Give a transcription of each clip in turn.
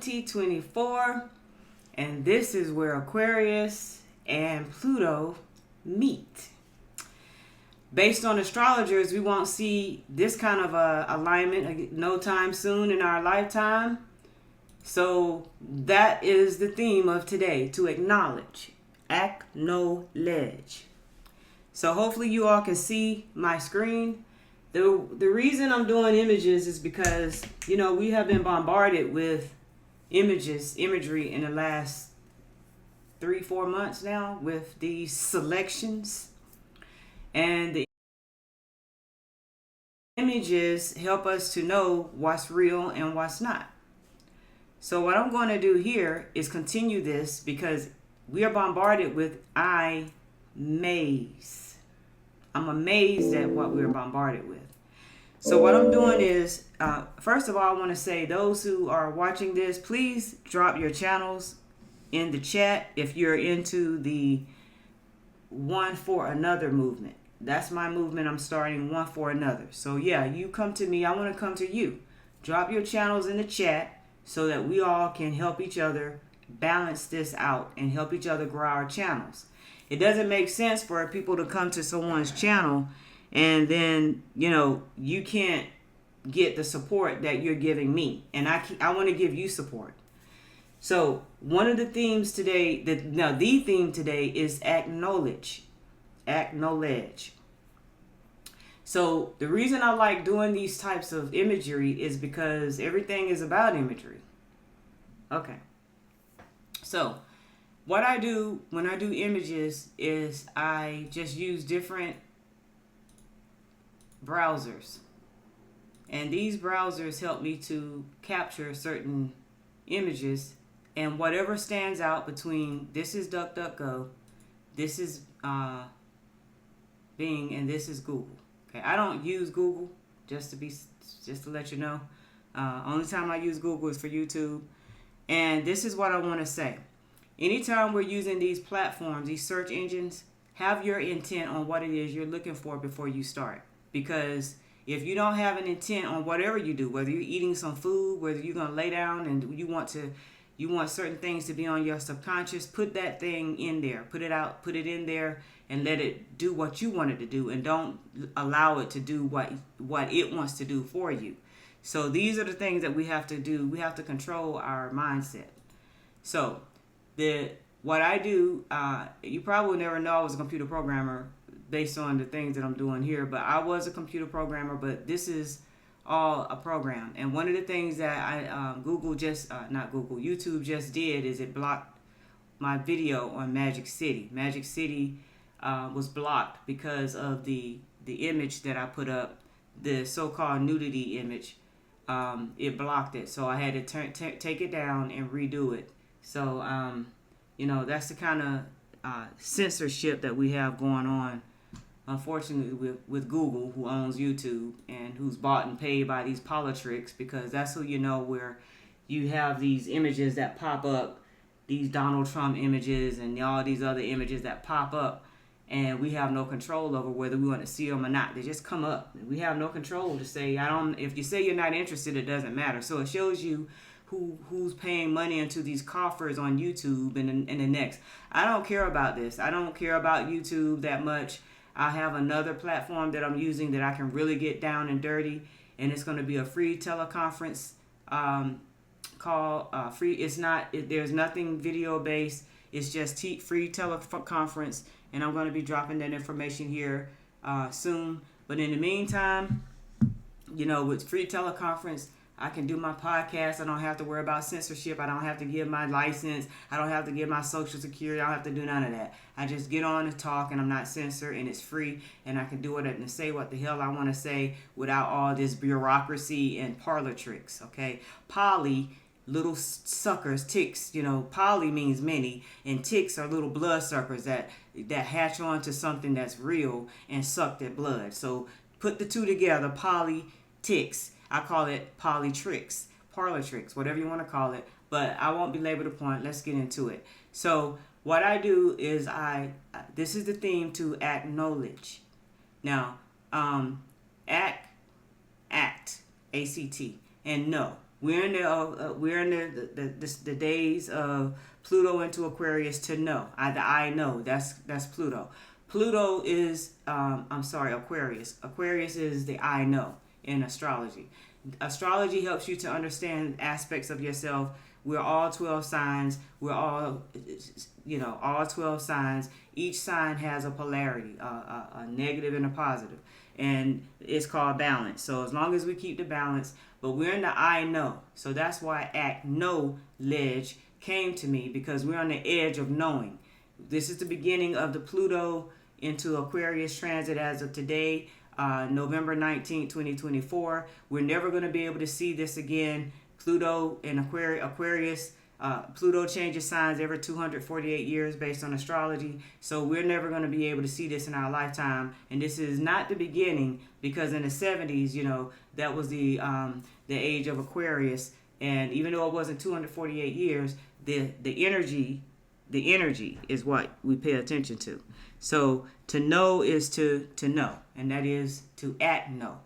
2024, and this is where Aquarius and Pluto meet. Based on astrologers, we won't see this kind of alignment no time soon in our lifetime. So that is the theme of today, to acknowledge. Acknowledge. So hopefully you all can see my screen. The reason I'm doing images is because, we have been bombarded with imagery in the last 3-4 months now with these selections. And the images help us to know what's real and what's not. So what I'm going to do here is continue this because we are bombarded with maze. I'm amazed at what we're bombarded with. So what I'm doing is, first of all, I want to say those who are watching this, please drop your channels in the chat if you're into the One for Another movement. That's my movement. I'm starting One for Another. So yeah, you come to me. I want to come to you. Drop your channels in the chat so that we all can help each other balance this out and help each other grow our channels. It doesn't make sense for people to come to someone's channel and then, you can't get the support that you're giving me. And I want to give you support. So one of the themes today, the theme today is acknowledge. Acknowledge. So the reason I like doing these types of imagery is because everything is about imagery. Okay. So what I do when I do images is I just use different browsers. And these browsers help me to capture certain images, and whatever stands out between this is DuckDuckGo, this is Bing, and this is Google. Okay, I don't use Google, just to let you know. Only time I use Google is for YouTube. And this is what I want to say. Anytime we're using these platforms, these search engines, have your intent on what it is you're looking for before you start. Because if you don't have an intent on whatever you do, whether you're eating some food, whether you're going to lay down and you want certain things to be on your subconscious, put that thing in there. Put it in there and let it do what you want it to do, and don't allow it to do what it wants to do for you. So these are the things that we have to do. We have to control our mindset. So what I do, you probably never know I was a computer programmer based on the things that I'm doing here, but I was a computer programmer, but this is all a program. And one of the things that YouTube just did is it blocked my video on Magic City. Magic City was blocked because of the image that I put up, the so-called nudity image. It blocked it, so I had to take it down and redo it. So that's the kind of censorship that we have going on, unfortunately, with Google, who owns YouTube and who's bought and paid by these politics, because that's who where you have these images that pop up, these Donald Trump images and all these other images that pop up, and we have no control over whether we want to see them or not. They just come up. We have no control to say, if you say you're not interested, it doesn't matter. So it shows you who's paying money into these coffers on YouTube and the next. I don't care about this. I don't care about YouTube that much. I have another platform that I'm using that I can really get down and dirty, and it's going to be a free teleconference call. Free. There's nothing video based. It's just free teleconference, and I'm going to be dropping that information here soon. But in the meantime, with free teleconference, I can do my podcast. I don't have to worry about censorship. I don't have to give my license. I don't have to give my social security. I don't have to do none of that. I just get on and talk, and I'm not censored, and it's free, and I can do it and say what the hell I want to say without all this bureaucracy and parlor tricks, okay? Poly, little suckers, ticks, poly means many, and ticks are little blood suckers that hatch on to something that's real and suck their blood. So put the two together, poly, ticks. I call it poly tricks, parlor tricks, whatever you want to call it. But I won't belabor the point. Let's get into it. So what I do is this is the theme, to acknowledge. Now, act, ACT, and know. We're in the days of Pluto into Aquarius to know. I know that's Pluto. Pluto is I'm sorry, Aquarius. Aquarius is the I know in astrology. Astrology helps you to understand aspects of yourself. We're all 12 signs. We're all, all 12 signs. Each sign has a polarity, a negative and a positive. And it's called balance. So as long as we keep the balance, but we're in the I know. So that's why acknowledge came to me, because we're on the edge of knowing. This is the beginning of the Pluto into Aquarius transit as of today, November 19th, 2024. We're never going to be able to see this again. Pluto and Aquarius, Pluto changes signs every 248 years based on astrology. So we're never going to be able to see this in our lifetime. And this is not the beginning, because in the 70s, that was the age of Aquarius. And even though it wasn't 248 years, the energy is what we pay attention to. So to know is to know, and that is to act know.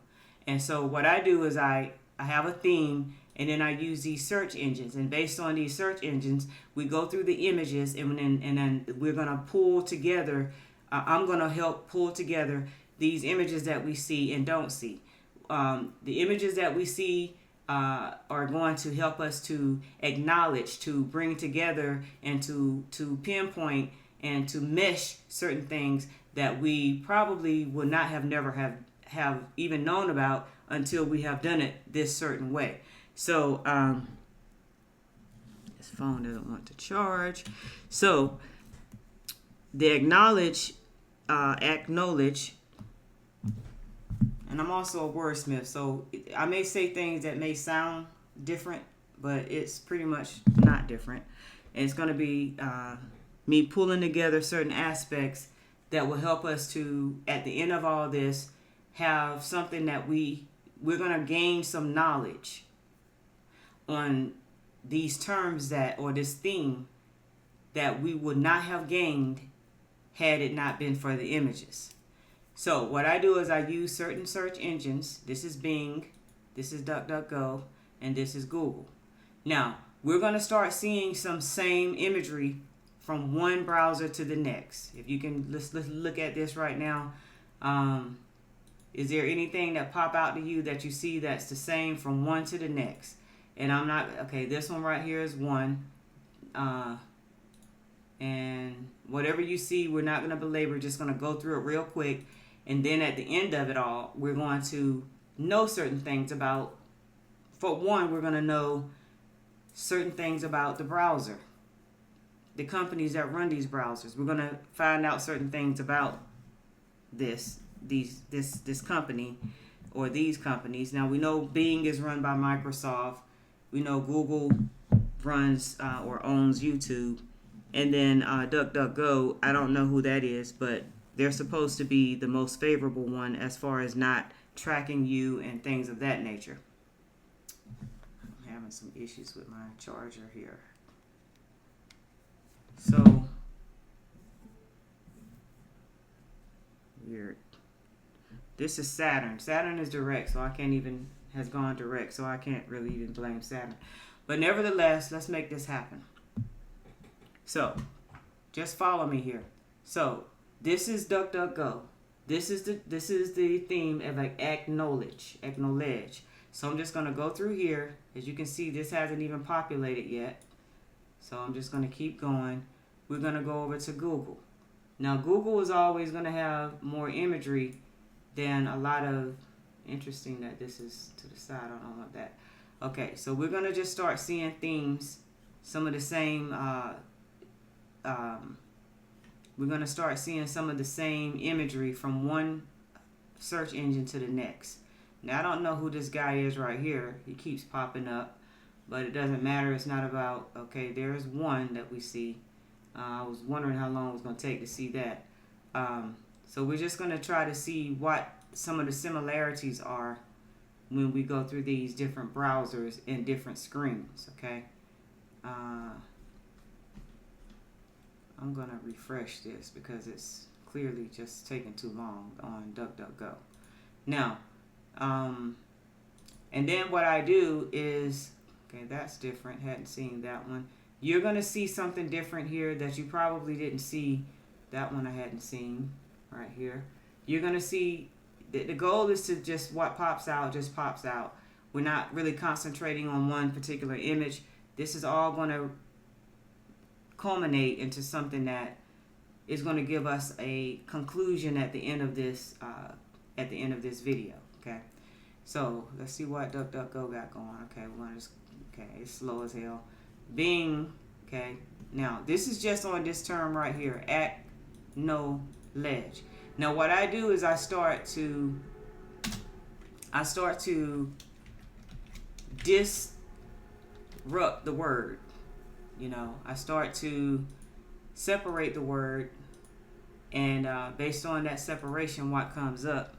And so what I do is I have a theme, and then I use these search engines. And based on these search engines, we go through the images, and then we're going to pull together. I'm going to help pull together these images that we see and don't see. The images that we see are going to help us to acknowledge, to bring together, and to pinpoint and to mesh certain things that we probably would not have even known about until we have done it this certain way. So this phone doesn't want to charge. So the acknowledge, and I'm also a wordsmith, so I may say things that may sound different, but it's pretty much not different. And it's going to be me pulling together certain aspects that will help us to, at the end of all this, have something that we're going to gain some knowledge on these terms or this theme that we would not have gained had it not been for the images. So what I do is I use certain search engines. This is Bing, this is DuckDuckGo, and this is Google. Now, we're going to start seeing some same imagery from one browser to the next. If you can, let's look at this right now. Is there anything that pop out to you that you see that's the same from one to the next? And I'm not, okay, this one right here is one. And whatever you see, we're not going to belabor, just going to go through it real quick. And then at the end of it all, we're going to know certain things about, for one, we're going to know certain things about the browser, the companies that run these browsers. We're going to find out certain things about this company or these companies. Now, we know Bing is run by Microsoft. We know Google runs or owns YouTube. And then DuckDuckGo, I don't know who that is, but they're supposed to be the most favorable one as far as not tracking you and things of that nature. I'm having some issues with my charger here. So, weird. This is Saturn. Saturn is direct, so has gone direct, so I can't really even blame Saturn. But nevertheless, let's make this happen. So, just follow me here. So, this is DuckDuckGo. This is the theme of acknowledge. So I'm just going to go through here. As you can see, this hasn't even populated yet. So I'm just going to keep going. We're going to go over to Google. Now, Google is always going to have more imagery than a lot of, interesting that this is to the side. I don't know about that. Okay, so we're going to just start seeing themes, some of the same, we're going to start seeing some of the same imagery from one search engine to the next. Now, I don't know who this guy is right here. He keeps popping up, but it doesn't matter. It's not about, okay, there's one that we see. I was wondering how long it was going to take to see that. So we're just going to try to see what some of the similarities are when we go through these different browsers and different screens, okay? I'm going to refresh this because it's clearly just taking too long on DuckDuckGo. Now, and then what I do is Okay, that's different. Hadn't seen that one. You're going to see something different here that you probably didn't see. That one I hadn't seen right here. You're going to see the goal is to just what pops out, just pops out. We're not really concentrating on one particular image. This is all going to culminate into something that is going to give us a conclusion at the end of this video. Okay, so let's see what DuckDuckGo got going. Okay, we want to okay, it's slow as hell. Bing. Okay, now this is just on this term right here, acknowledge. Now what I do is I start to disrupt the word. You know, I start to separate the word, and based on that separation, what comes up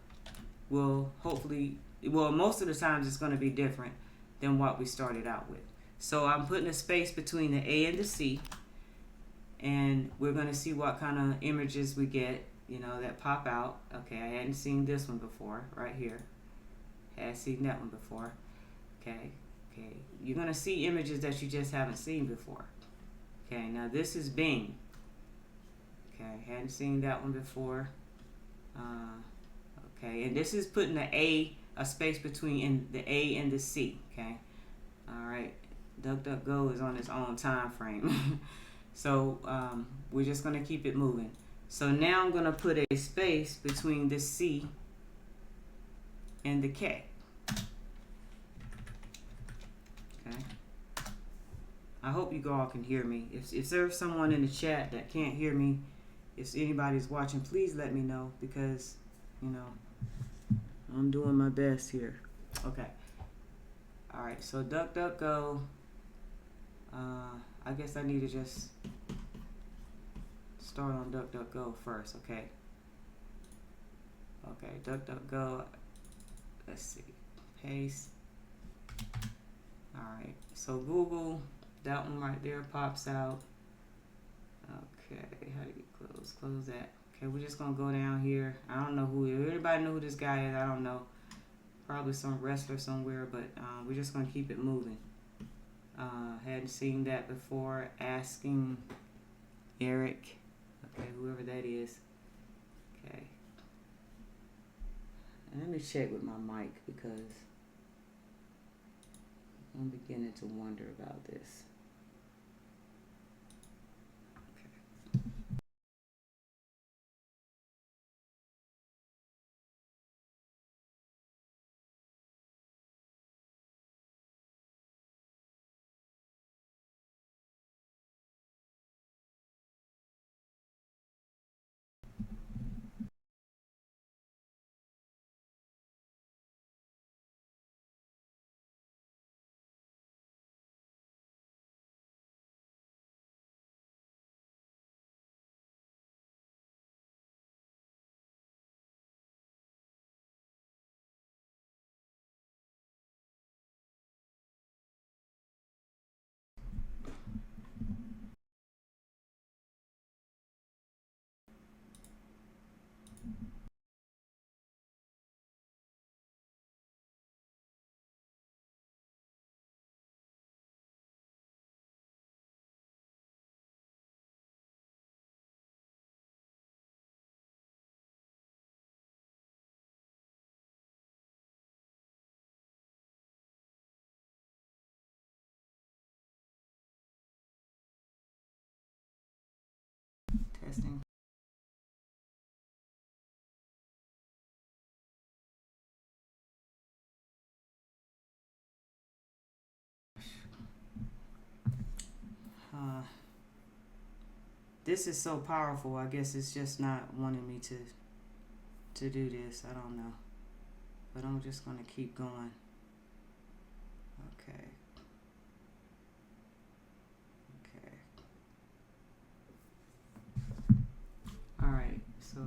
will hopefully, well, most of the times it's going to be different than what we started out with. So I'm putting a space between the A and the C, and we're going to see what kind of images we get, you know, that pop out. Okay, I hadn't seen this one before, right here. Had seen that one before. Okay, you're going to see images that you just haven't seen before. Okay, now this is Bing. Okay, hadn't seen that one before. Okay, and this is putting a space between the A and the C. Okay, all right. DuckDuckGo is on its own time frame, so we're just gonna keep it moving. So now I'm gonna put a space between the C and the K. Okay. I hope you all can hear me. If there's someone in the chat that can't hear me, if anybody's watching, please let me know, because, you know, I'm doing my best here. Okay. All right. So DuckDuckGo. I guess I need to just start on DuckDuckGo first. Okay. Okay. DuckDuckGo. Let's see. Paste. All right. So Google. That one right there pops out. Okay, how do you close that? Okay, we're just gonna go down here. I don't know who, everybody know who this guy is. I don't know, probably some wrestler somewhere, but we're just gonna keep it moving. Hadn't seen that before. Asking Eric, okay, whoever that is. Okay, and let me check with my mic, because I'm beginning to wonder about this. Testing. This is so powerful. I guess it's just not wanting me to do this. I don't know, but I'm just gonna keep going. Okay. All right. So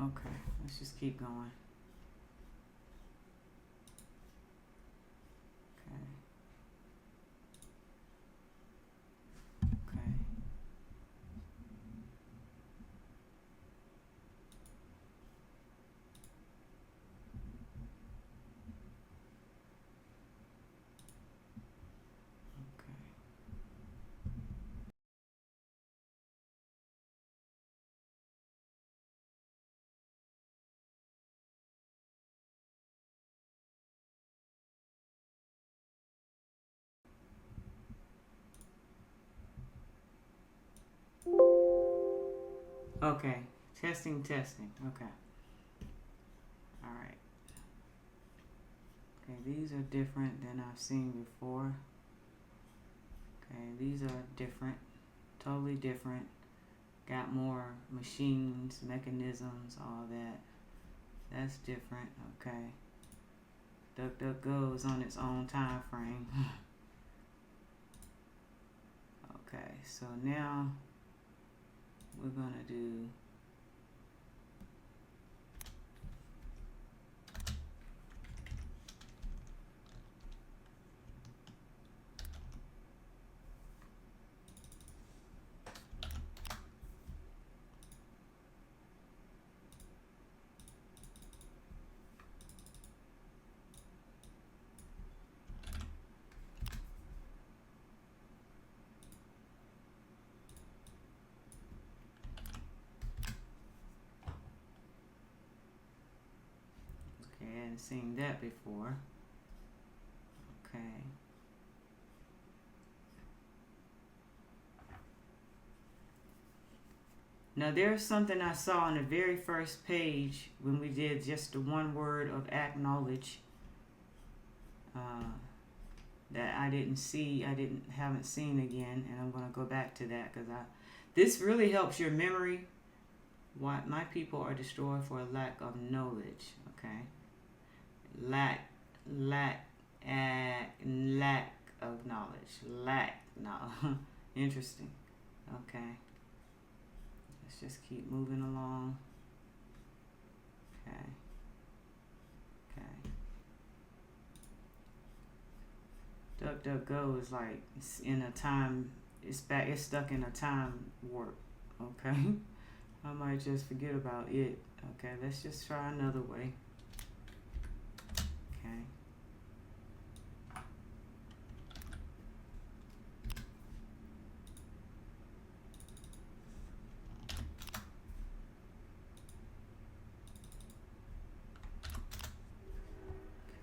Okay, let's just keep going. Okay. Okay. Okay. Testing, testing. Okay. All right. Okay, these are different than I've seen before. Okay, these are different, totally different. Got more machines, mechanisms, all that. That's different. Okay. DuckDuckGo is on its own time frame. Okay, so now we're gonna do okay, I hadn't seen that before. Okay. Now there's something I saw on the very first page when we did just the one word of acknowledge that I didn't see, haven't seen again, and I'm gonna go back to that because this really helps your memory. Why my people are destroyed for a lack of knowledge. Okay, lack of knowledge. No, interesting. Okay, let's just keep moving along. Okay. DuckDuckGo is like it's in a time. It's stuck in a time warp. Okay. I might just forget about it. Okay. Let's just try another way. Okay.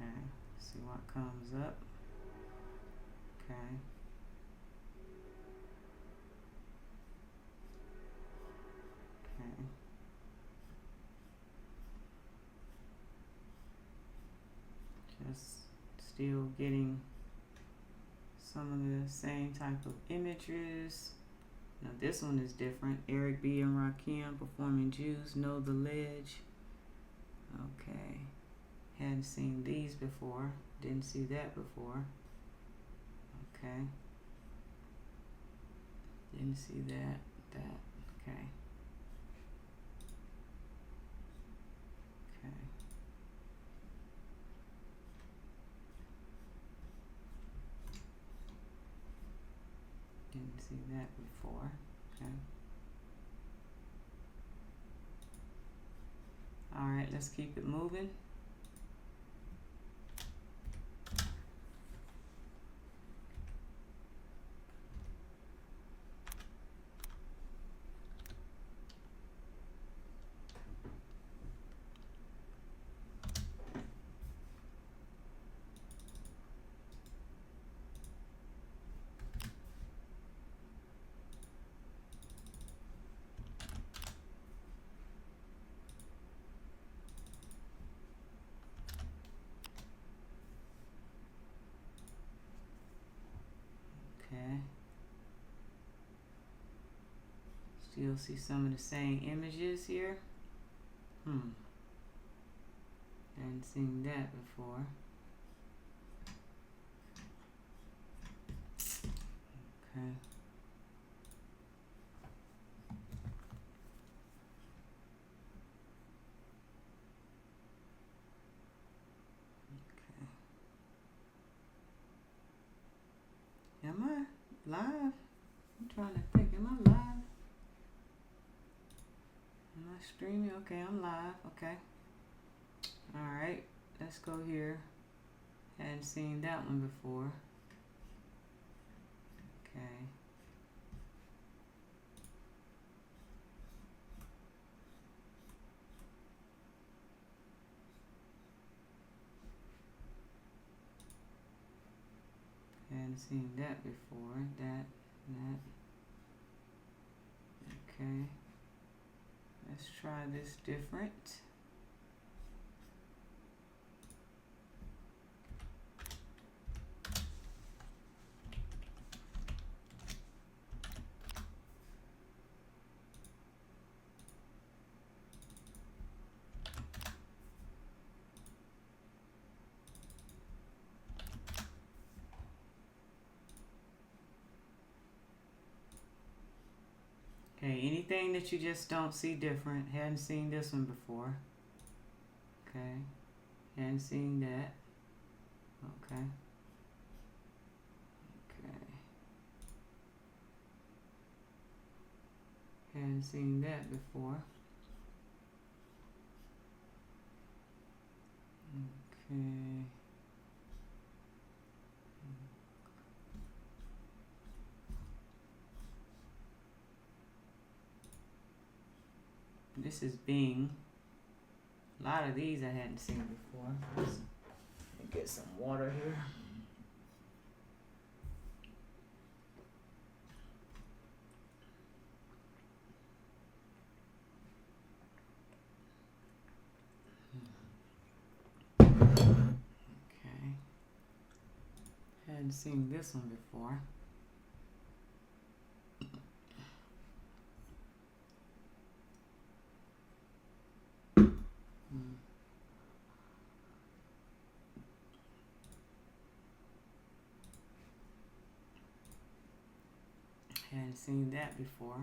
Okay. See what comes up. Okay. Okay. Just still getting some of the same type of images. Now this one is different. Eric B. and Rakim performing Jews Know the Ledge. Okay. Hadn't seen these before. Didn't see that before. Okay. Didn't see that. Okay. Okay. Didn't see that before. Okay. All right, let's keep it moving. Okay. Still see some of the same images here. Hadn't seen that before. Okay. live? I'm trying to think. Am I live? Am I streaming? Okay, I'm live. Okay. Alright. Let's go here. Hadn't seen that one before. Okay. Hadn't seen that before. That. Okay. Let's try this different. Okay, anything that you just don't see different. Hadn't seen this one before. Okay. Hadn't seen that. Okay. Okay. Hadn't seen that before. Okay. This is Bing. A lot of these I hadn't seen before. Let me get some water here. Okay. Hadn't seen this one before. Hadn't seen that before.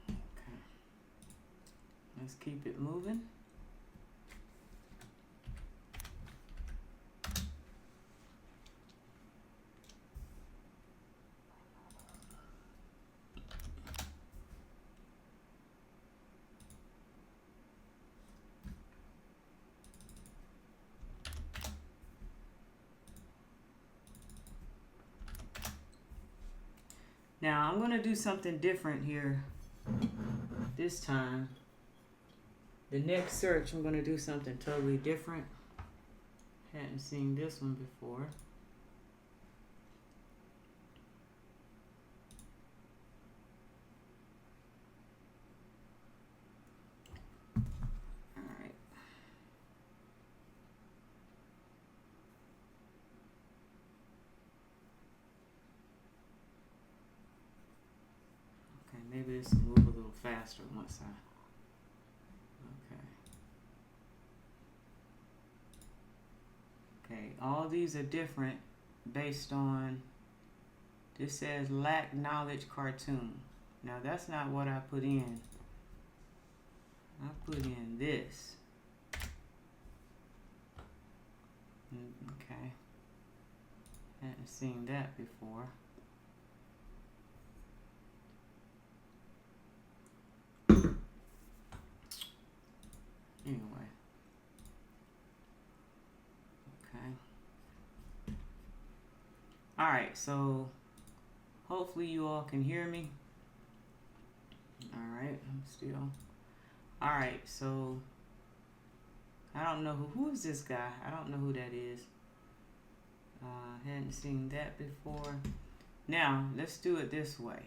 Okay. Let's keep it moving. Now I'm going to do something different here this time. The next search I'm going to do something totally different. Hadn't seen this one before. Alright. Okay, maybe this will move a little faster once I... Okay, all these are different based on, this says lack knowledge cartoon. Now that's not what I put in. I put in this. Okay. Hadn't seen that before. Anyway. Alright, so hopefully you all can hear me. Alright, I'm still. Alright, so I don't know who is this guy? I don't know who that is. Hadn't seen that before. Now, let's do it this way.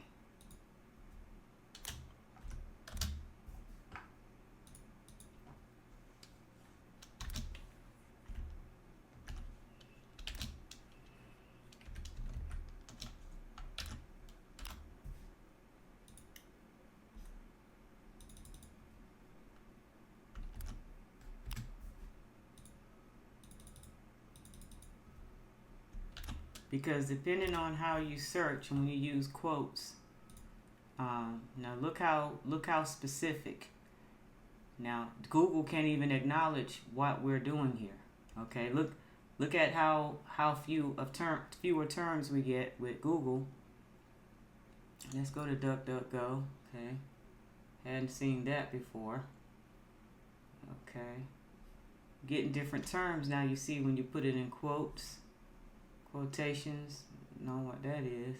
Because depending on how you search and when you use quotes, now look how specific. Now Google can't even acknowledge what we're doing here. Okay, look Look at how fewer terms we get with Google. Let's go to DuckDuckGo. Okay, hadn't seen that before. Okay, getting different terms now. You see when you put it in quotes, quotations. Know what that is.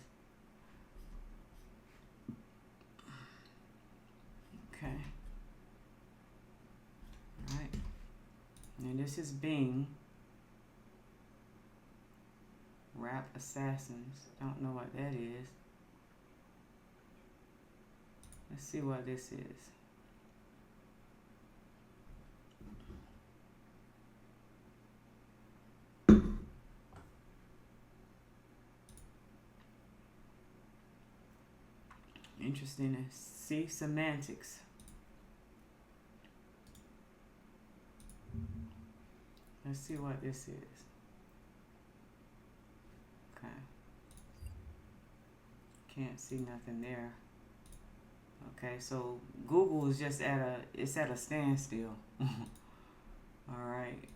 Okay. All right. And this is Bing. Rap Assassins. Don't know what that is. Let's see what this is. Interesting to see semantics. Let's see what this is. Okay. Can't see nothing there. Okay, so Google is just at a standstill. All right.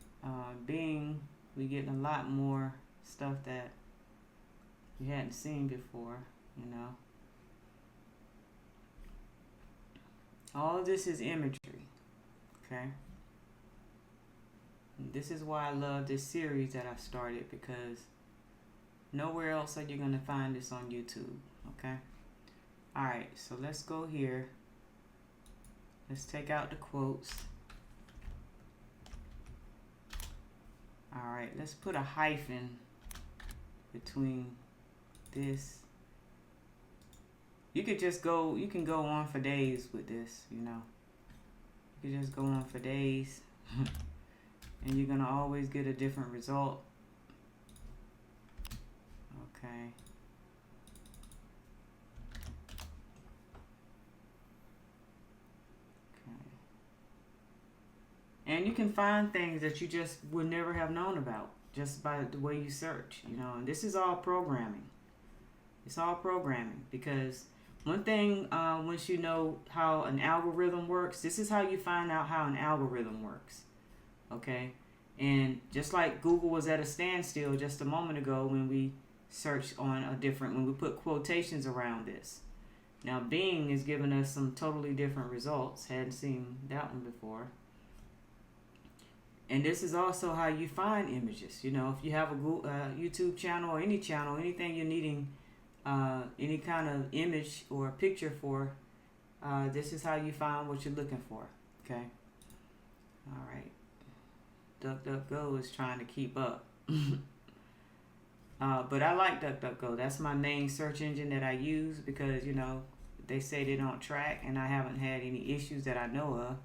Bing, we getting a lot more stuff that we hadn't seen before, you know. All of this is imagery, okay? And this is why I love this series that I've started, because nowhere else are you going to find this on YouTube, okay? All right, so let's go here. Let's take out the quotes. All right, let's put a hyphen between this. You can go on for days with this, you know. You can just go on for days and you're gonna always get a different result. Okay. And you can find things that you just would never have known about just by the way you search, you know. And this is all programming. It's all programming, because one thing, once you know how an algorithm works, this is how you find out how an algorithm works, okay? And just like Google was at a standstill just a moment ago when we searched on when we put quotations around this. Now Bing is giving us some totally different results. Hadn't seen that one before. And this is also how you find images. You know, if you have a YouTube channel or any channel, anything you're needing any kind of image or picture for, this is how you find what you're looking for. Okay. All right. DuckDuckGo is trying to keep up. But I like DuckDuckGo. That's my main search engine that I use, because, you know, they say they don't track and I haven't had any issues that I know of.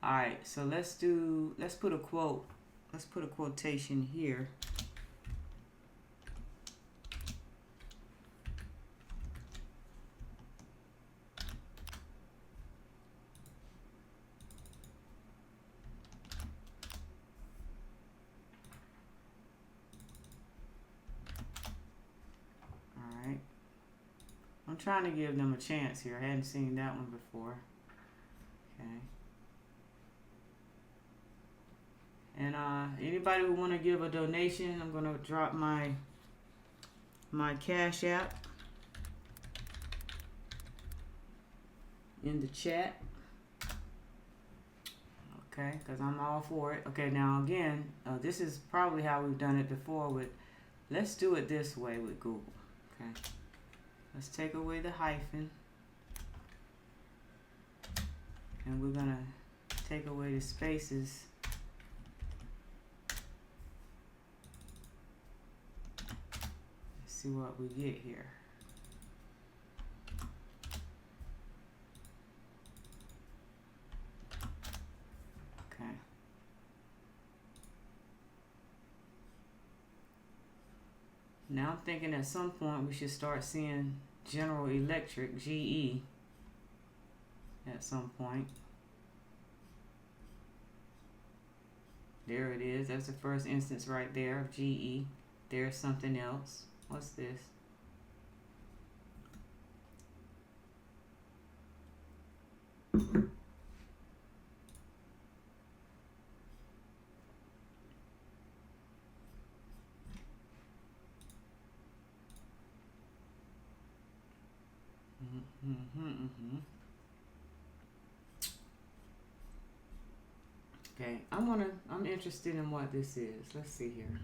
All right. So let's put a quote. Let's put a quotation here. I'm trying to give them a chance here. I hadn't seen that one before. Okay. And anybody who want to give a donation, I'm going to drop my Cash App in the chat. Okay, because I'm all for it. Okay, now again, this is probably how we've done it before. Let's do it this way with Google. Okay. Let's take away the hyphen, and we're gonna take away the spaces. Let's see what we get here. Okay. Now I'm thinking at some point we should start seeing General Electric, GE, at some point. There it is. That's the first instance right there of GE. There's something else. What's this? Okay, I'm interested in what this is. Let's see here.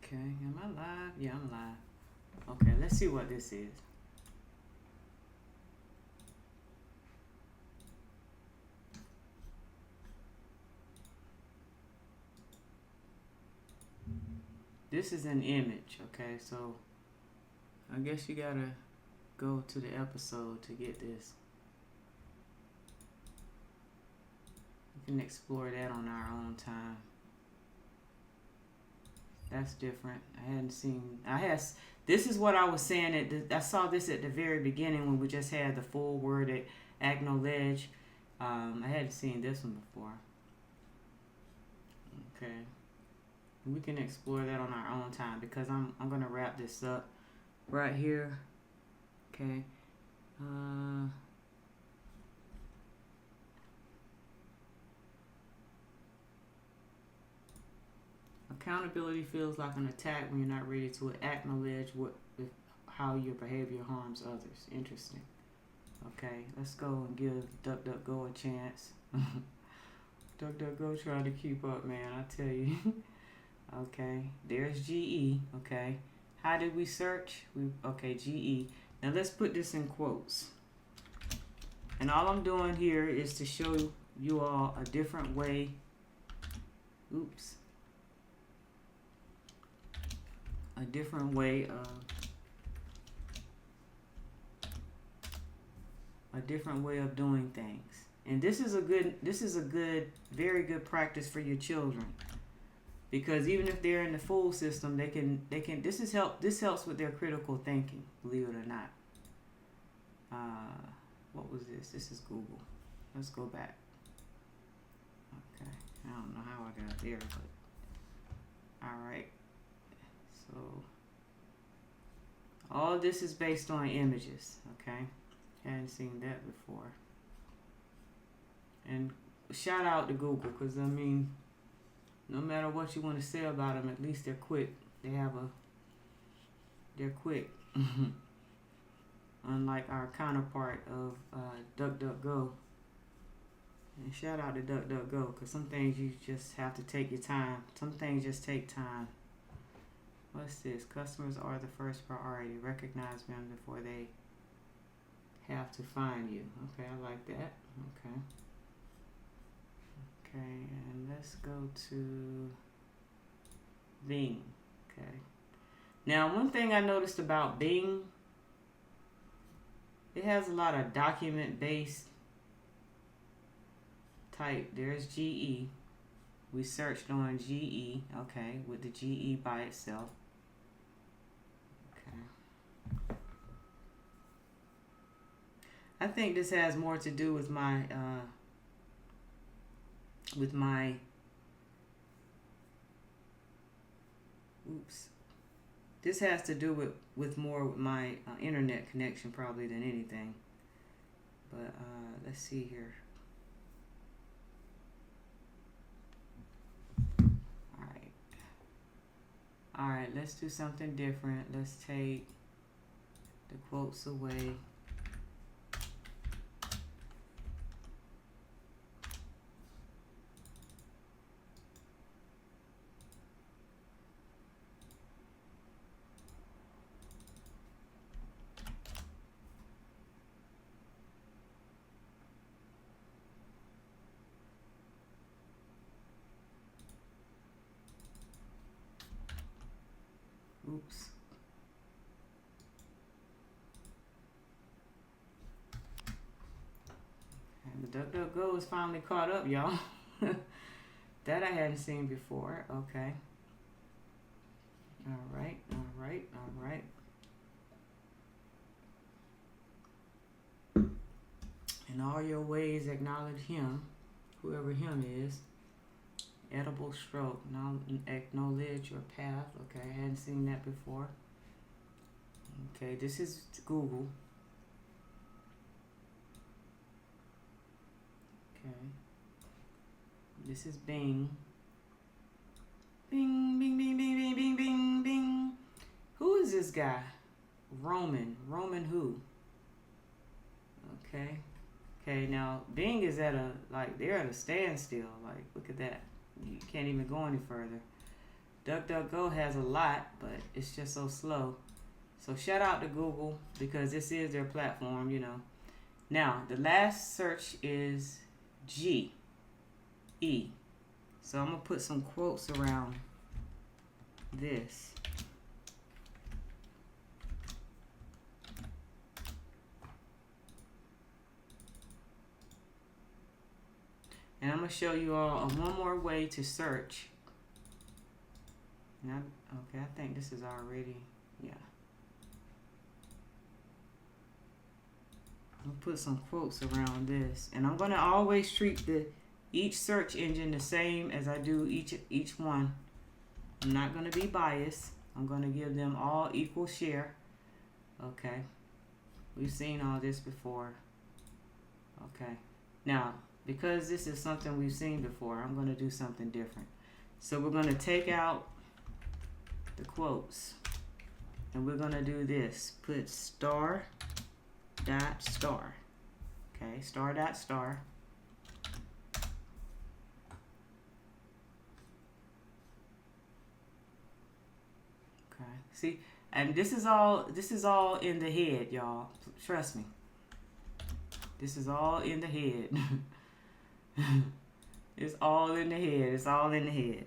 Okay, am I live? Yeah, I'm live. Okay, let's see what this is. This is an image, okay? So I guess you gotta go to the episode to get this. We can explore that on our own time. That's different. This is what I was saying. I saw this at the very beginning when we just had the full word at acknowledge. I hadn't seen this one before. Okay. We can explore that on our own time because I'm gonna wrap this up right here. Okay. Accountability feels like an attack when you're not ready to acknowledge how your behavior harms others. Interesting. Okay, let's go and give DuckDuckGo a chance. DuckDuckGo trying to keep up, man. I tell you. Okay, there's GE. Okay, how did we search? Okay, GE. Now let's put this in quotes. And all I'm doing here is to show you all a different way. Oops. A different way of doing things. And this is a good, very good practice for your children. Because even if they're in the full system, they can this helps with their critical thinking, believe it or not. What was this? This is Google. Let's go back. Okay. I don't know how I got there, but alright. So all this is based on images, okay? Hadn't seen that before. And shout out to Google, because I mean, no matter what you want to say about them, at least they're quick. They're quick. Unlike our counterpart of DuckDuckGo. And shout out to DuckDuckGo, because some things you just have to take your time. Some things just take time. What's this? Customers are the first priority. Recognize them before they have to find you. Okay, I like that. Okay. Okay, and let's go to Bing. Okay. Now, one thing I noticed about Bing, it has a lot of document-based type. There's GE. We searched on GE, okay, with the GE by itself. Okay. I think this has more to do with my this has to do with more with my internet connection probably than anything. But let's see here. All right, let's do something different. Let's take the quotes away. Oops. And the DuckDuckGo is finally caught up, y'all. That I hadn't seen before. Okay. All right. In all your ways acknowledge him, whoever him is. Edible stroke. Now acknowledge your path. Okay, I hadn't seen that before. Okay, this is Google. Okay. This is Bing. Bing, bing, bing, bing, bing, bing, bing, bing. Who is this guy? Roman. Roman who? Okay. Okay, now Bing is at a, like, they're at a standstill. Like, look at that. You can't even go any further. DuckDuckGo has a lot, but it's just so slow. So shout out to Google because this is their platform, you know. Now, the last search is G. E. So I'm going to put some quotes around this. And I'm going to show you all one more way to search. Now, okay, I think this is already, yeah. I'm going to put some quotes around this. And I'm going to always treat each search engine the same as I do each one. I'm not going to be biased. I'm going to give them all equal share. Okay. We've seen all this before. Okay. Now, because this is something we've seen before, I'm going to do something different. So we're going to take out the quotes. And we're going to do this. Put star dot star. Okay, star dot star. Okay. See, and this is all in the head, y'all. Trust me. This is all in the head. It's all in the head. It's all in the head.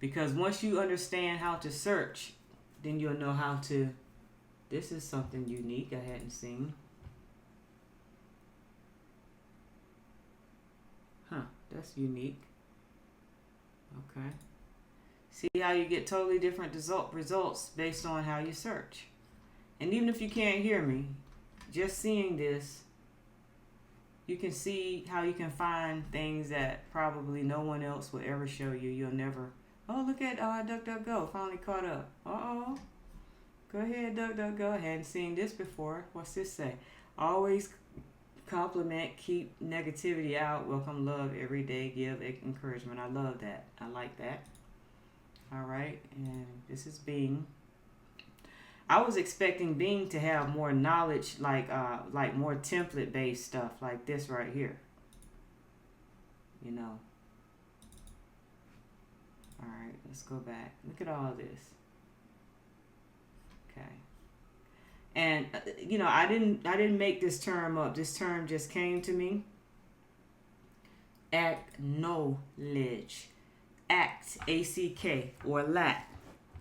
Because once you understand how to search, then you'll know how to. This is something unique I hadn't seen. Huh, that's unique. Okay. See how you get totally different results based on how you search. And even if you can't hear me, just seeing this, you can see how you can find things that probably no one else will ever show you. You'll never. Oh, look at DuckDuckGo finally caught up. Uh-oh. Go ahead, DuckDuckGo. I hadn't seen this before. What's this say? Always compliment, keep negativity out, welcome love every day, give encouragement. I love that. I like that. All right, and this is Bing. I was expecting Bing to have more knowledge, like more template-based stuff, like this right here. You know. All right, let's go back. Look at all this. Okay. And you know, I didn't make this term up. This term just came to me. Acknowledge. Act, A-C-K, or lack.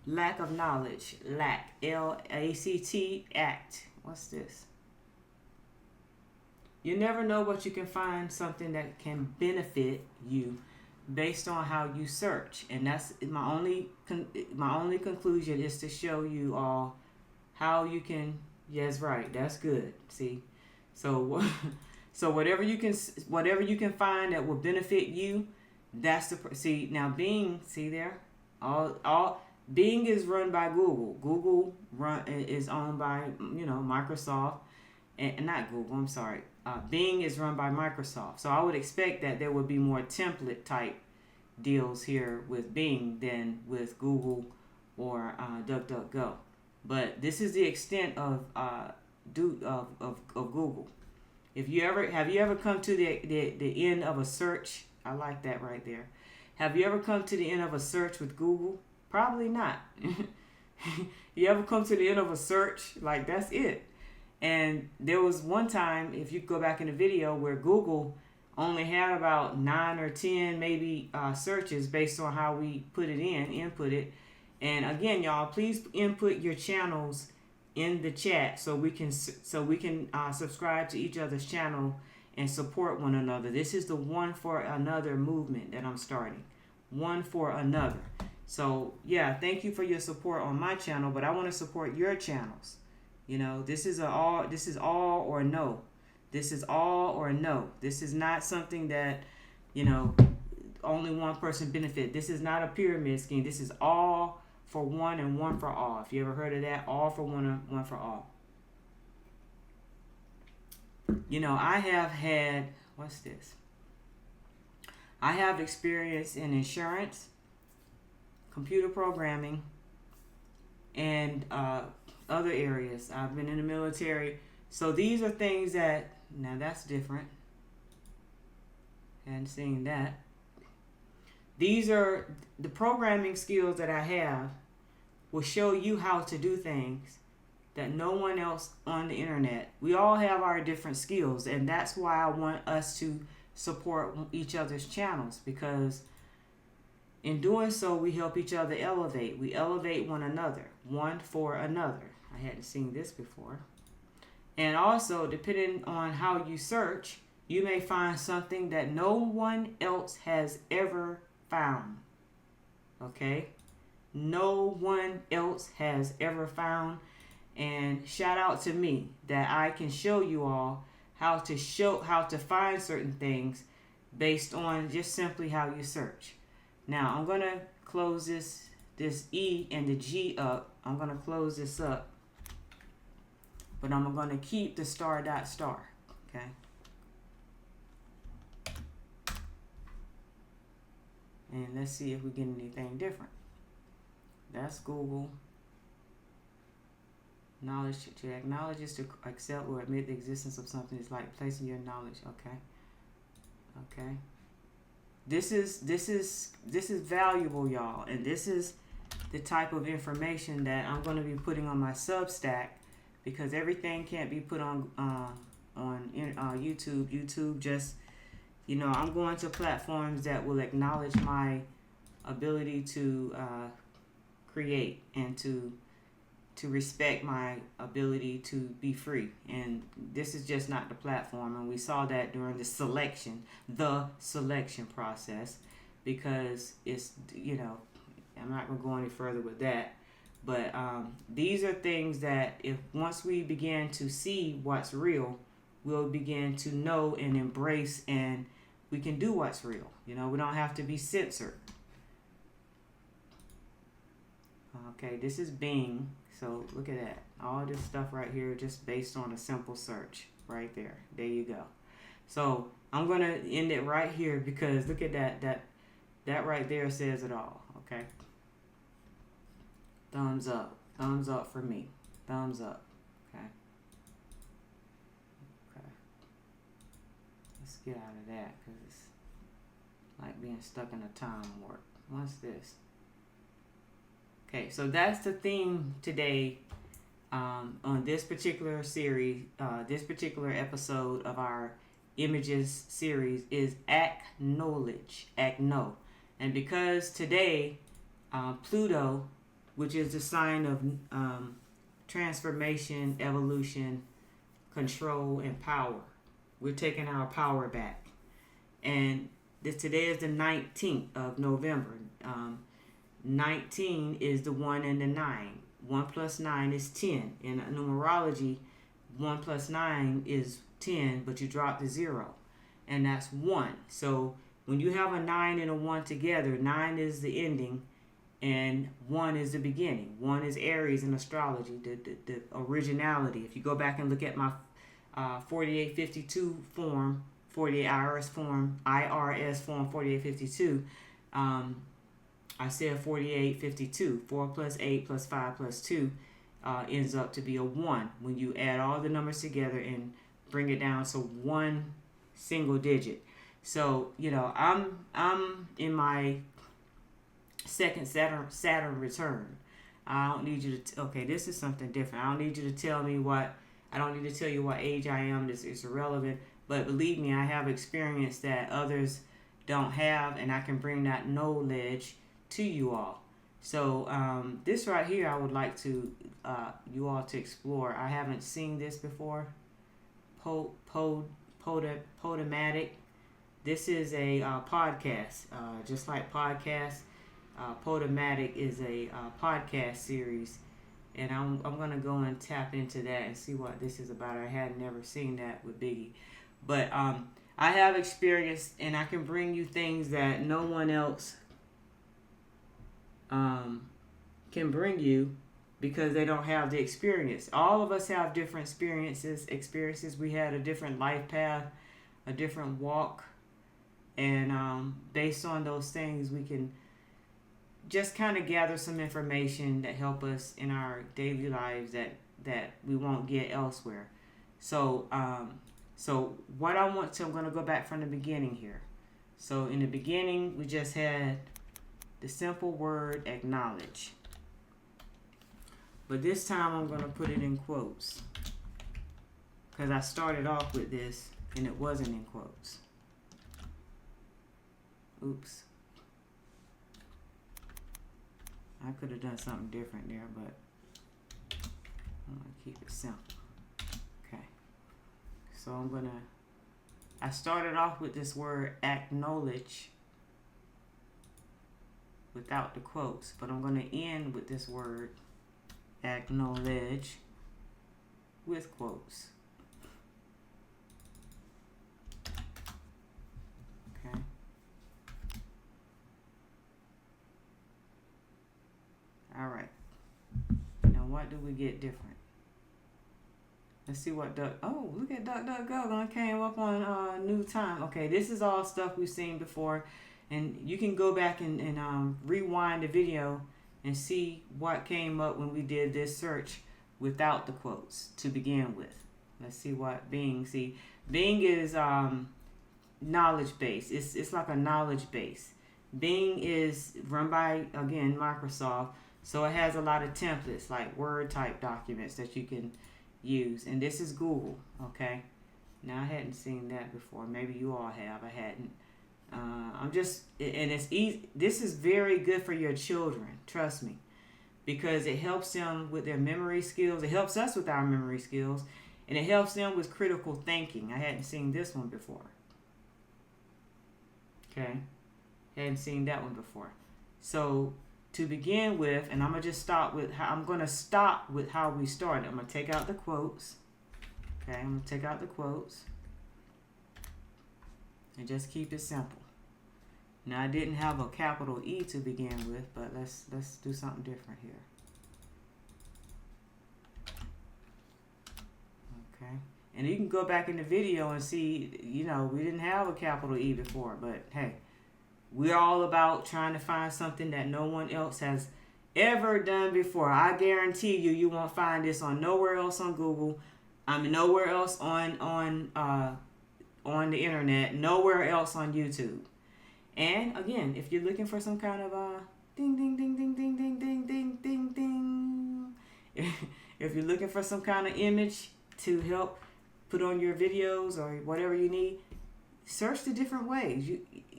Lack of knowledge. Lack. L-A-C-T, act. What's this? You never know what you can find, something that can benefit you based on how you search. And that's my only conclusion is to show you all how you can. Yes, right. That's good. See, so whatever you can find that will benefit you, that's the see now. Bing, see there, all Bing is run by Google. Google is owned by Microsoft, and not Google. I'm sorry. Bing is run by Microsoft. So I would expect that there would be more template type deals here with Bing than with Google or DuckDuckGo. But this is the extent of Google. Have you ever come to the end of a search? I like that right there. Have you ever come to the end of a search with Google? Probably not. You ever come to the end of a search? Like, that's it. And there was one time, if you go back in the video, where Google only had about 9 or 10 maybe searches based on how we input it. And again, y'all, please input your channels in the chat so we can subscribe to each other's channel and support one another. This is the One for Another movement that I'm starting. One for Another. So yeah, thank you for your support on my channel, but I want to support your channels. You know, this is all or no. This is all or no. This is not something that, you know, only one person benefit. This is not a pyramid scheme. This is all for one and one for all. If you ever heard of that, all for one and one for all. You know, I have had, what's this? I have experience in insurance, computer programming, and other areas. I've been in the military. So these are things that, now that's different. Hadn't seen that. These are the programming skills that I have will show you how to do things that no one else on the internet. We all have our different skills, and that's why I want us to support each other's channels, because in doing so we help each other elevate. We elevate one another, one for another. I hadn't seen this before. And also, depending on how you search, you may find something that no one else has ever found. Okay? No one else has ever found. And shout out to me that I can show you all how to find certain things based on just simply how you search. Now I'm gonna close this E and the G up. I'm gonna close this up, but I'm gonna keep the star dot star. Okay. And let's see if we get anything different. That's Google. Knowledge to acknowledge is to accept or admit the existence of something. Is like placing your knowledge. Okay. This is valuable, y'all, and this is the type of information that I'm going to be putting on my Substack, because everything can't be put on YouTube. YouTube just, you know, I'm going to platforms that will acknowledge my ability to create and to respect my ability to be free. And this is just not the platform. And we saw that during the selection process, because it's, you know, I'm not going to go any further with that. But these are things that if once we begin to see what's real, we'll begin to know and embrace, and we can do what's real. You know, we don't have to be censored. Okay, this is Bing. So look at that. All this stuff right here just based on a simple search right there. There you go. So I'm going to end it right here, because look at that right there says it all. Okay. Thumbs up. Thumbs up for me. Thumbs up. Okay. Let's get out of that, because it's like being stuck in a time warp. What's this? Okay, so that's the theme today on this particular series, this particular episode of our images series is acknowledge, and because today Pluto, which is the sign of transformation, evolution, control, and power, we're taking our power back, and today is the 19th of November. 19 is the 1 and the 9. 1 plus 9 is 10. In numerology, 1 plus 9 is 10, but you drop the 0, and that's 1. So when you have a 9 and a 1 together, 9 is the ending, and 1 is the beginning. 1 is Aries in astrology, the originality. If you go back and look at my 4852 form, 48 IRS form, 4852, I said 4852. 4 plus 8 plus 5 plus 2 ends up to be a 1 when you add all the numbers together and bring it down to one single digit. So, you know, I'm in my second Saturn return. I don't need you to okay, this is something different. I don't need you to tell me I don't need to tell you what age I am. It's irrelevant. But believe me, I have experience that others don't have, and I can bring that knowledge to you all. So this right here, I would like to you all to explore. I haven't seen this before. Podomatic. This is a podcast, just like podcasts. Podomatic is a podcast series, And I'm going to go and tap into that and see what this is about. I had never seen that with Biggie. But I have experienced, and I can bring you things that no one else can bring you because they don't have the experience. All of us have different experiences. We had a different life path, a different walk. And based on those things, we can just kind of gather some information that help us in our daily lives that we won't get elsewhere. So what I'm going to go back from the beginning here. So in the beginning, we just had the simple word acknowledge. But this time I'm going to put it in quotes. Because I started off with this and it wasn't in quotes. Oops. I could have done something different there, but I'm going to keep it simple. Okay. So I started off with this word acknowledge without the quotes, but I'm going to end with this word acknowledge with quotes. Okay. All right. Now what do we get different? Let's see what oh, look at DuckDuckGo. It came up on new time. Okay, this is all stuff we've seen before. And you can go back and rewind the video and see what came up when we did this search without the quotes to begin with. Let's see what Bing. See, Bing is knowledge base. It's like a knowledge base. Bing is run by, again, Microsoft. So it has a lot of templates like Word type documents that you can use. And this is Google, okay? Now I hadn't seen that before. Maybe you all have. I hadn't. And it's easy. This is very good for your children, trust me, because it helps them with their memory skills. It helps us with our memory skills, and it helps them with critical thinking. I hadn't seen this one before. Okay, hadn't seen that one before. So to begin with, and I'm gonna just start with how we started. I'm gonna take out the quotes. Okay, I'm gonna take out the quotes. And just keep it simple. Now I didn't have a capital E to begin with, but let's do something different here. Okay. And you can go back in the video and see, we didn't have a capital E before, but hey, we're all about trying to find something that no one else has ever done before. I guarantee you won't find this on nowhere else on Google. Nowhere else on the internet, nowhere else on YouTube. And again, if you're looking for some kind of ding ding ding ding ding ding ding ding ding ding, if you're looking for some kind of image to help put on your videos or whatever you need, search the different ways.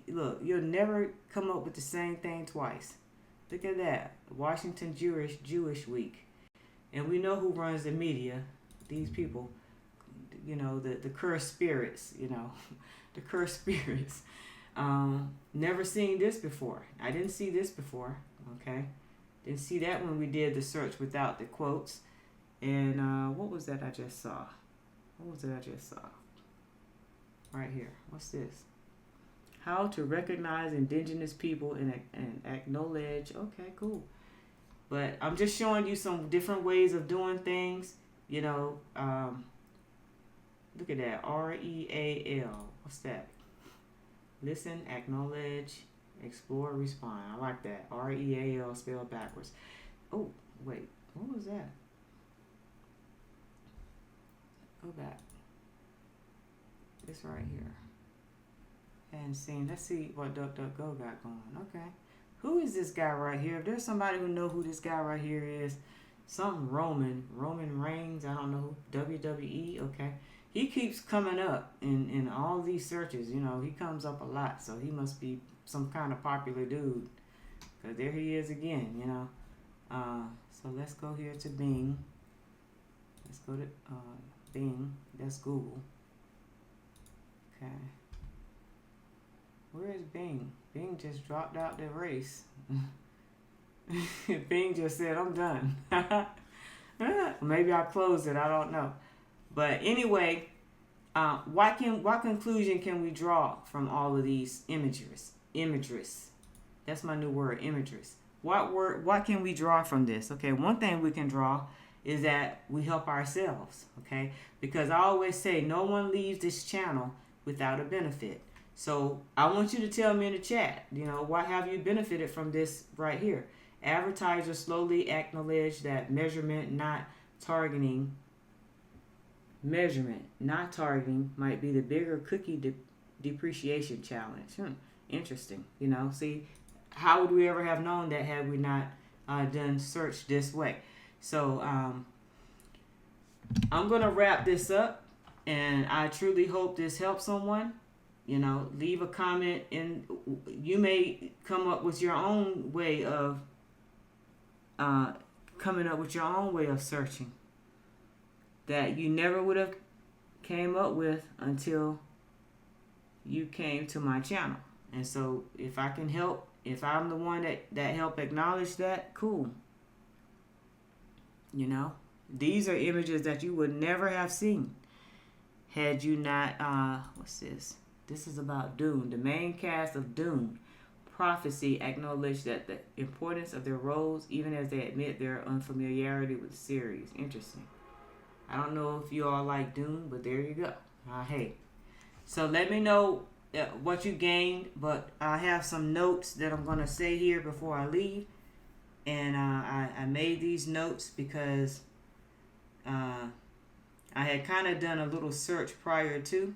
You'll never come up with the same thing twice. Look at that, Washington Jewish Week, and we know who runs the media. These people. The cursed spirits, the cursed spirits. Never seen this before. I didn't see this before, okay? Didn't see that when we did the search without the quotes. And what was that I just saw? Right here. What's this? How to recognize indigenous people and acknowledge. Okay, cool. But I'm just showing you some different ways of doing things, Look at that. REAL. What's that? Listen, acknowledge, explore, respond. I like that. REAL spelled backwards. Oh, wait. What was that? Go back. This right here. Hadn't seen. Let's see what DuckDuckGo got going. Okay. Who is this guy right here? If there's somebody who know who this guy right here is, something Roman Reigns. I don't know. WWE. Okay. He keeps coming up in all these searches. He comes up a lot, so he must be some kind of popular dude. Because there he is again, So let's go here to Bing. Let's go to Bing. That's Google. Okay. Where is Bing? Bing just dropped out the race. Bing just said, I'm done. Maybe I'll close it. I don't know. But anyway, what conclusion can we draw from all of these imageries? That's my new word, imageries. What can we draw from this? Okay, one thing we can draw is that we help ourselves. Okay, because I always say no one leaves this channel without a benefit. So I want you to tell me in the chat, what have you benefited from this right here? Advertisers slowly acknowledge that measurement, not targeting, might be the bigger cookie depreciation challenge. Interesting. See, how would we ever have known that had we not done search this way? So I'm going to wrap this up, and I truly hope this helps someone. Leave a comment, and you may come up with your own way of searching that you never would have came up with until you came to my channel. And so if I can help, if I'm the one that help acknowledge that, cool. These are images that you would never have seen had you not, what's this? This is about Dune. The main cast of Dune Prophecy acknowledged that the importance of their roles, even as they admit their unfamiliarity with the series. Interesting. I don't know if you all like Dune, but there you go. Hey. So let me know what you gained, but I have some notes that I'm going to say here before I leave. And I made these notes because I had kind of done a little search prior to,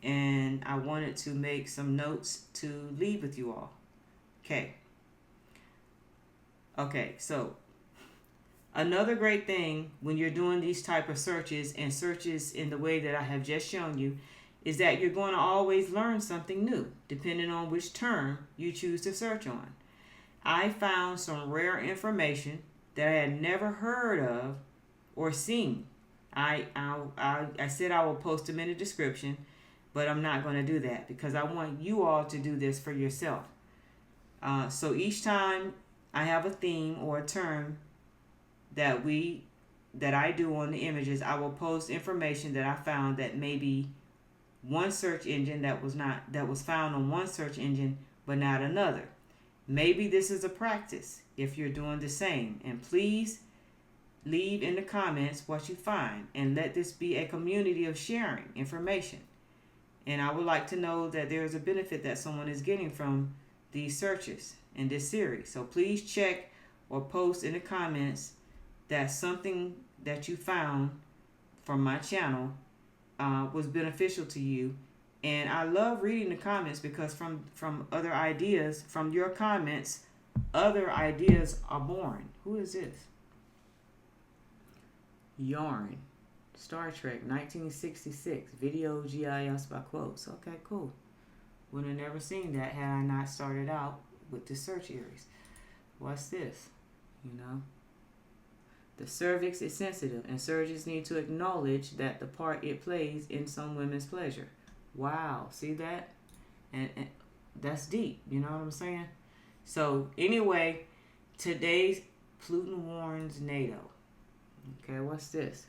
and I wanted to make some notes to leave with you all. Okay, so another great thing when you're doing these type of searches, and searches in the way that I have just shown you, is that you're going to always learn something new, depending on which term you choose to search on. I found some rare information that I had never heard of or seen. I said I will post them in the description, but I'm not going to do that because I want you all to do this for yourself. So each time I have a theme or a term that I do on the images, I will post information that I found that maybe one search engine that was found on one search engine but not another. Maybe this is a practice if you're doing the same. And please leave in the comments what you find, and let this be a community of sharing information. And I would like to know that there is a benefit that someone is getting from these searches in this series. So please check or post in the comments that something that you found from my channel was beneficial to you. And I love reading the comments because from other ideas, from your comments, other ideas are born. Who is this? Yarn. Star Trek 1966. Video GIS by quotes. Okay, cool. Would have never seen that had I not started out with the search areas. What's this? The cervix is sensitive, and surgeons need to acknowledge that the part it plays in some women's pleasure. Wow, see that? And that's deep, you know what I'm saying? So anyway, today's Putin warns NATO. Okay, what's this?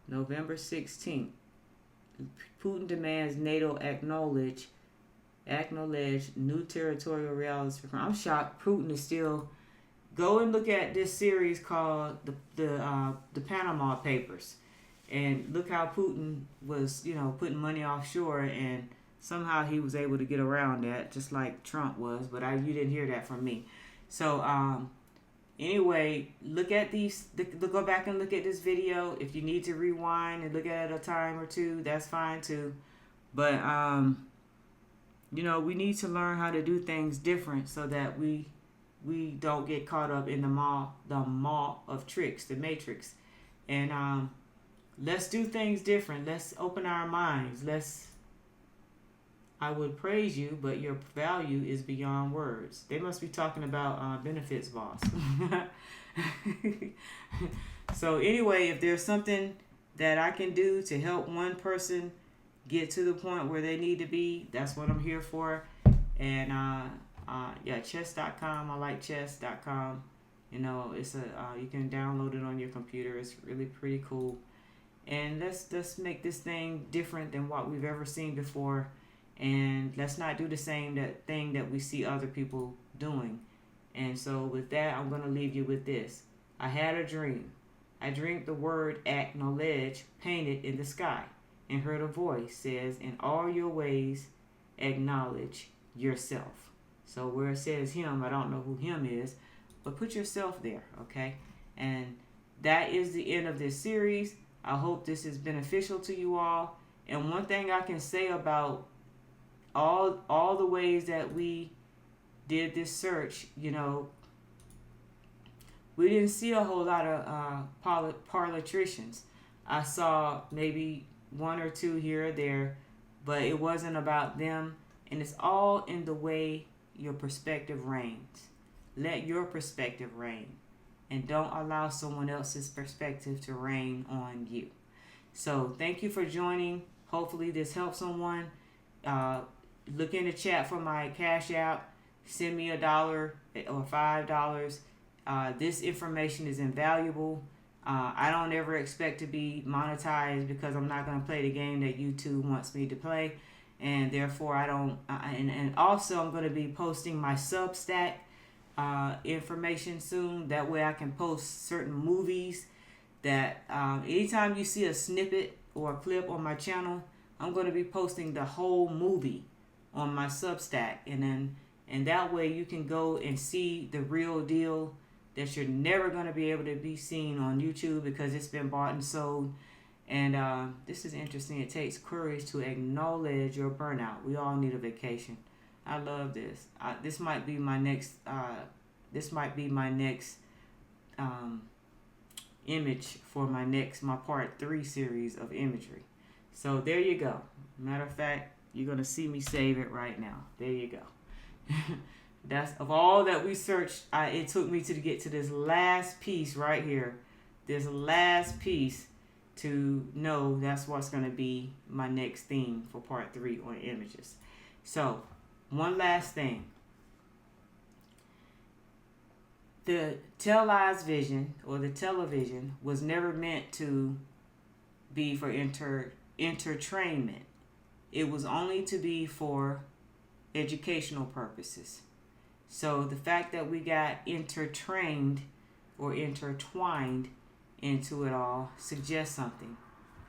November 16th. Putin demands NATO acknowledge new territorial realities for crime. I'm shocked Putin is still. Go and look at this series called the Panama Papers, and look how Putin was, putting money offshore, and somehow he was able to get around that, just like Trump was. But you didn't hear that from me. So anyway, look at these. Go back and look at this video. If you need to rewind and look at it a time or two, that's fine too. But we need to learn how to do things different so that we don't get caught up in the maw of tricks, the matrix. And let's do things different. Let's open our minds. I would praise you, but your value is beyond words. They must be talking about benefits boss. So anyway, if there's something that I can do to help one person get to the point where they need to be, that's what I'm here for. And chess.com. I like chess.com. You know, it's a you can download it on your computer. It's really pretty cool. And let's make this thing different than what we've ever seen before. And let's not do the same thing that we see other people doing. And so with that, I'm going to leave you with this. I had a dream. I dreamed the word acknowledge painted in the sky, and heard a voice says, in all your ways, acknowledge yourself. So where it says him, I don't know who him is, but put yourself there, okay? And that is the end of this series. I hope this is beneficial to you all. And one thing I can say about all the ways that we did this search, you know, we didn't see a whole lot of politicians. I saw maybe one or two here or there, but it wasn't about them. And it's all in the way your perspective reigns. Let your perspective reign, and don't allow someone else's perspective to reign on you. So thank you for joining. Hopefully this helps someone. Look in the chat for my Cash App. Send me $1 or $5. This information is invaluable. I don't ever expect to be monetized because I'm not going to play the game that YouTube wants me to play. And therefore I don't, and also I'm going to be posting my Substack information soon. That way I can post certain movies that anytime you see a snippet or a clip on my channel, I'm going to be posting the whole movie on my Substack, and that way you can go and see the real deal that you're never going to be able to be seen on YouTube because it's been bought and sold. And this is interesting. It takes courage to acknowledge your burnout. We all need a vacation. I love this. This might be my next. Image for my part 3 series of imagery. So there you go. Matter of fact, you're gonna see me save it right now. There you go. That's of all that we searched. It took me to get to this last piece right here. This last piece to know that's what's gonna be my next theme for part 3 on images. So one last thing. The television or the television was never meant to be for entertainment. It was only to be for educational purposes. So the fact that we got entertained or intertwined into it all suggests something.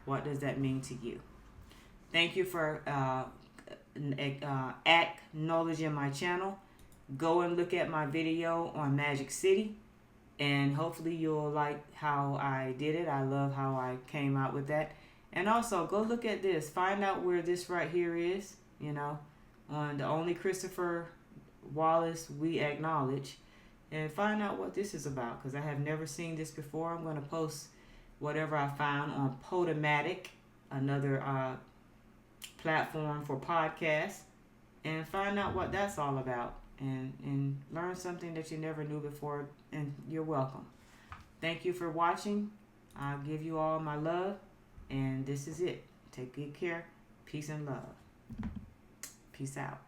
What does that mean to you? Thank you for acknowledging my channel. Go and look at my video on Magic City, and hopefully you'll like how I did it. I love how I came out with that. And also go look at this. Find out where this right here is, you know, on the only Christopher Wallace we acknowledge, and find out what this is about, because I have never seen this before. I'm going to post whatever I found on Podomatic, another platform for podcasts, and find out what that's all about, and learn something that you never knew before, and you're welcome. Thank you for watching. I'll give you all my love, and this is it. Take good care. Peace and love. Peace out.